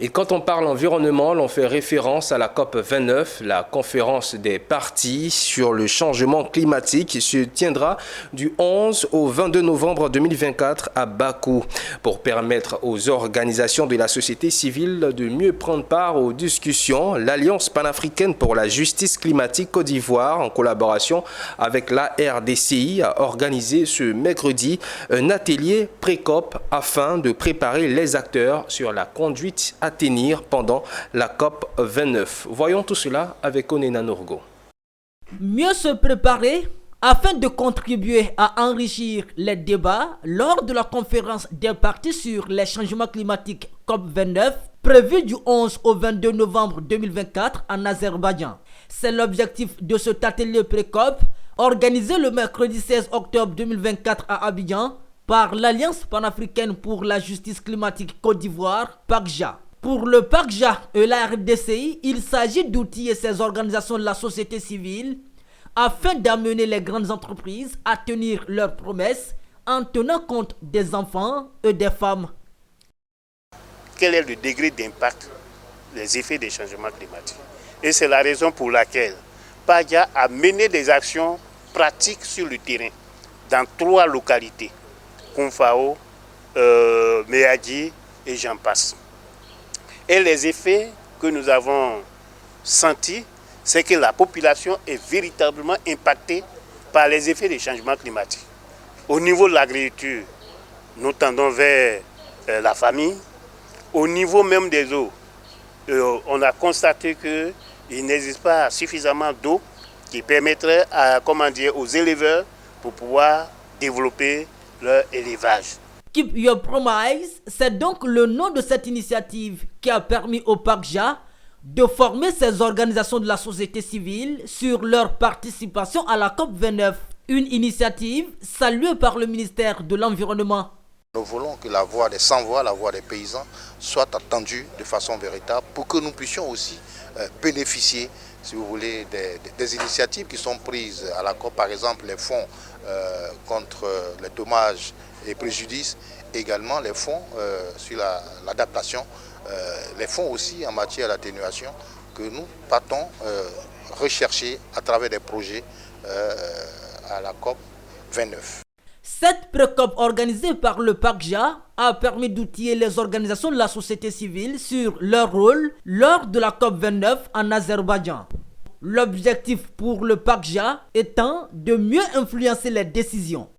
Et quand on parle environnement, l'on fait référence à la COP 29, la conférence des parties sur le changement climatique qui se tiendra du 11 au 22 novembre 2024 à Bakou pour permettre aux organisations de la société civile de mieux prendre part aux discussions. L'Alliance panafricaine pour la justice climatique Côte d'Ivoire, en collaboration avec la RDCI, a organisé ce mercredi un atelier pré-COP afin de préparer les acteurs sur la conduite à tenir pendant la COP 29. Voyons tout cela avec Onena Norgo. Mieux se préparer afin de contribuer à enrichir les débats lors de la conférence des parties sur les changements climatiques COP 29 prévue du 11 au 22 novembre 2024 en Azerbaïdjan. C'est l'objectif de cet atelier pré-COP organisé le mercredi 16 octobre 2024 à Abidjan par l'Alliance panafricaine pour la justice climatique Côte d'Ivoire, PACJA. Pour le PACJA et la RDCI, il s'agit d'outiller ces organisations de la société civile afin d'amener les grandes entreprises à tenir leurs promesses en tenant compte des enfants et des femmes. Quel est le degré d'impact des effets des changements climatiques? Et c'est la raison pour laquelle PACJA a mené des actions pratiques sur le terrain dans 3 localités, Koumfao, Méadji et j'en passe. Et les effets que nous avons sentis, c'est que la population est véritablement impactée par les effets des changements climatiques. Au niveau de l'agriculture, nous tendons vers la famine. Au niveau même des eaux, on a constaté qu'il n'existe pas suffisamment d'eau qui permettrait aux éleveurs pour pouvoir développer leur élevage. Keep Your Promise, c'est donc le nom de cette initiative qui a permis au PACJA de former ces organisations de la société civile sur leur participation à la COP 29. Une initiative saluée par le ministère de l'Environnement. Nous voulons que la voix des sans-voix, la voix des paysans, soit entendue de façon véritable pour que nous puissions aussi bénéficier, si vous voulez, des initiatives qui sont prises à la COP, par exemple les fonds contre les dommages et préjudices, également les fonds sur l'adaptation, les fonds aussi en matière d'atténuation que nous partons rechercher à travers des projets à la COP 29. Cette pré-COP organisée par le PACJA a permis d'outiller les organisations de la société civile sur leur rôle lors de la COP 29 en Azerbaïdjan. L'objectif pour le PACJA étant de mieux influencer les décisions.